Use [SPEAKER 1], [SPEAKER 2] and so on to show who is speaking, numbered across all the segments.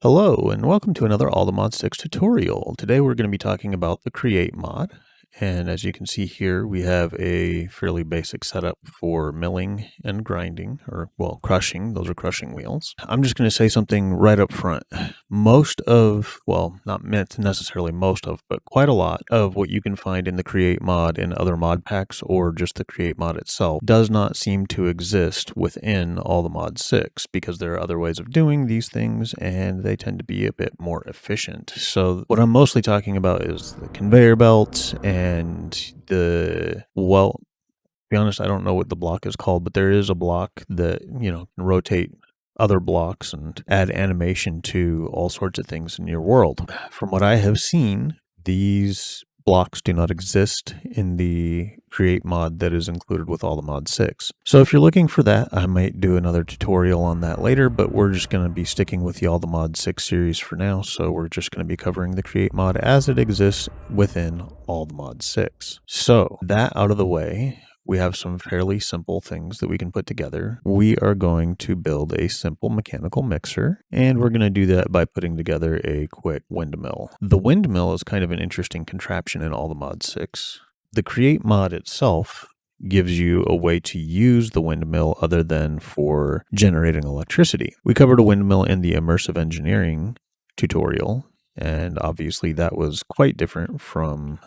[SPEAKER 1] Hello and welcome to another All the Mod 6 tutorial. Today we're going to be talking about the Create mod. And as you can see here, we have a fairly basic setup for milling and grinding, or well, crushing. Those are crushing wheels. I'm just going to say something right up front. Most of, well, not meant necessarily most of, but quite a lot of what you can find in the Create mod in other mod packs or just the Create mod itself does not seem to exist within All the Mod 6 because there are other ways of doing these things and they tend to be a bit more efficient. So what I'm mostly talking about is the conveyor belts and well, to be honest, I don't know what the block is called, but there is a block that, can rotate other blocks and add animation to all sorts of things in your world. From what I have seen, these blocks do not exist in the Create mod that is included with All the Mod 6. So if you're looking for that, I might do another tutorial on that later, but we're just going to be sticking with the All the Mod 6 series for now, so we're just going to be covering the Create mod as it exists within All the Mod 6. So that out of the way, we have some fairly simple things that we can put together. We are going to build a simple mechanical mixer, and we're going to do that by putting together a quick windmill. The windmill is kind of an interesting contraption in All the Mod 6. The Create mod itself gives you a way to use the windmill other than for generating electricity. We covered a windmill in the immersive engineering tutorial, and obviously that was quite different from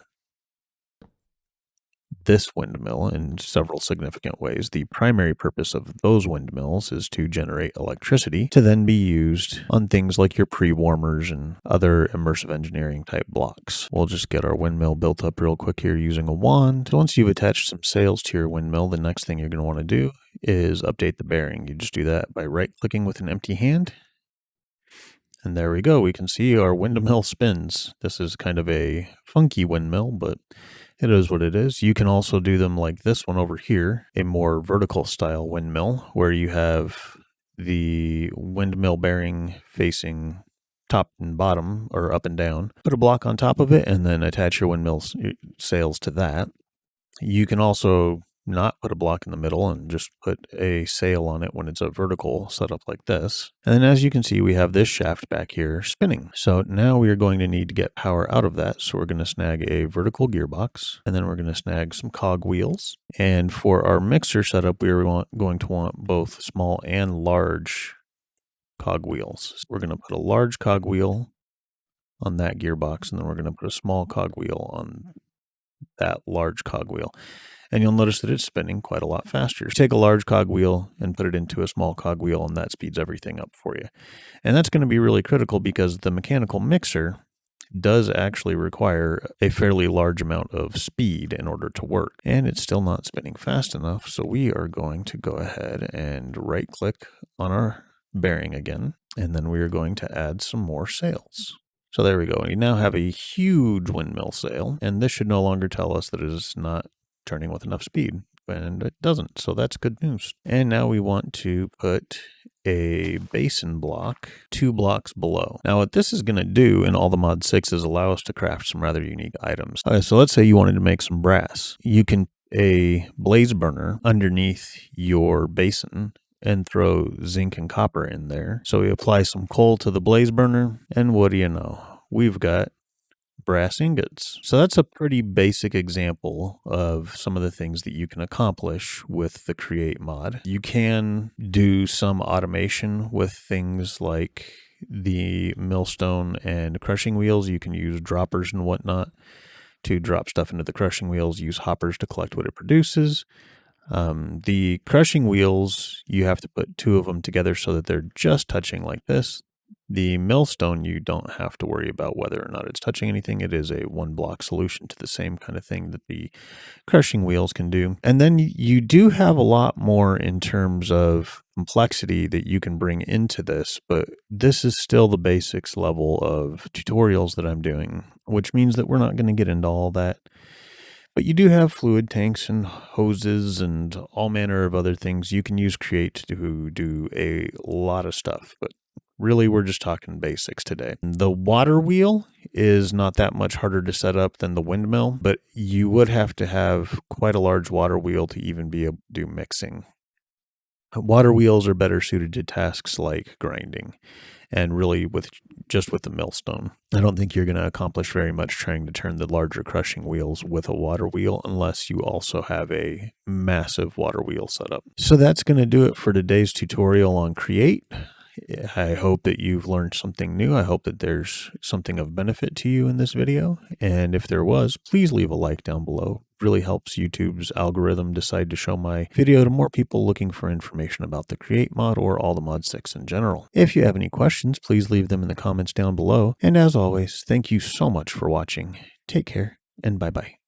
[SPEAKER 1] this windmill in several significant ways. The primary purpose of those windmills is to generate electricity to then be used on things like your pre-warmers and other immersive engineering type blocks. We'll just get our windmill built up real quick here using a wand. So once you've attached some sails to your windmill, the next thing you're going to want to do is update the bearing. You just do that by right-clicking with an empty hand. And there we go. We can see our windmill spins. This is kind of a funky windmill, but it is what it is. You can also do them like this one over here, a more vertical style windmill, where you have the windmill bearing facing top and bottom, or up and down. Put a block on top of it and then attach your windmill sails to that. You can also not put a block in the middle and just put a sail on it when it's a vertical setup like this. And then as you can see, we have this shaft back here spinning. So now we are going to need to get power out of that. So we're going to snag a vertical gearbox, and then we're going to snag some cog wheels. And for our mixer setup, we are going to want both small and large cog wheels. So we're going to put a large cog wheel on that gearbox, and then we're going to put a small cog wheel on that large cog wheel. And you'll notice that it's spinning quite a lot faster. Take a large cogwheel and put it into a small cogwheel, and that speeds everything up for you. And that's going to be really critical because the mechanical mixer does actually require a fairly large amount of speed in order to work. And it's still not spinning fast enough, so we are going to go ahead and right-click on our bearing again, and then we are going to add some more sails. So there we go. We now have a huge windmill sail, and this should no longer tell us that it is not turning with enough speed, and it doesn't, so that's good news. And now we want to put a basin block 2 blocks below. Now what this is going to do in All the Mod 6 is allow us to craft some rather unique items. So let's say you wanted to make some brass. You can a blaze burner underneath your basin and throw zinc and copper in there. So we apply some coal to the blaze burner, and what do you know? We've got brass ingots. So that's a pretty basic example of some of the things that you can accomplish with the Create mod. You can do some automation with things like the millstone and crushing wheels. You can use droppers and whatnot to drop stuff into the crushing wheels, use hoppers to collect what it produces. The crushing wheels, you have to put 2 of them together so that they're just touching like this. The millstone, you don't have to worry about whether or not it's touching anything. It is a 1-block solution to the same kind of thing that the crushing wheels can do. And then you do have a lot more in terms of complexity that you can bring into this, but this is still the basics level of tutorials that I'm doing, which means that we're not going to get into all that. But you do have fluid tanks and hoses and all manner of other things. You can use Create to do a lot of stuff, but really, we're just talking basics today. The water wheel is not that much harder to set up than the windmill, but you would have to have quite a large water wheel to even be able to do mixing. Water wheels are better suited to tasks like grinding and really with the millstone. I don't think you're going to accomplish very much trying to turn the larger crushing wheels with a water wheel unless you also have a massive water wheel setup. So that's going to do it for today's tutorial on Create. I hope that you've learned something new. I hope that there's something of benefit to you in this video. And if there was, please leave a like down below. It really helps YouTube's algorithm decide to show my video to more people looking for information about the Create mod or all the mod sticks in general. If you have any questions, please leave them in the comments down below. And as always, thank you so much for watching. Take care and bye-bye.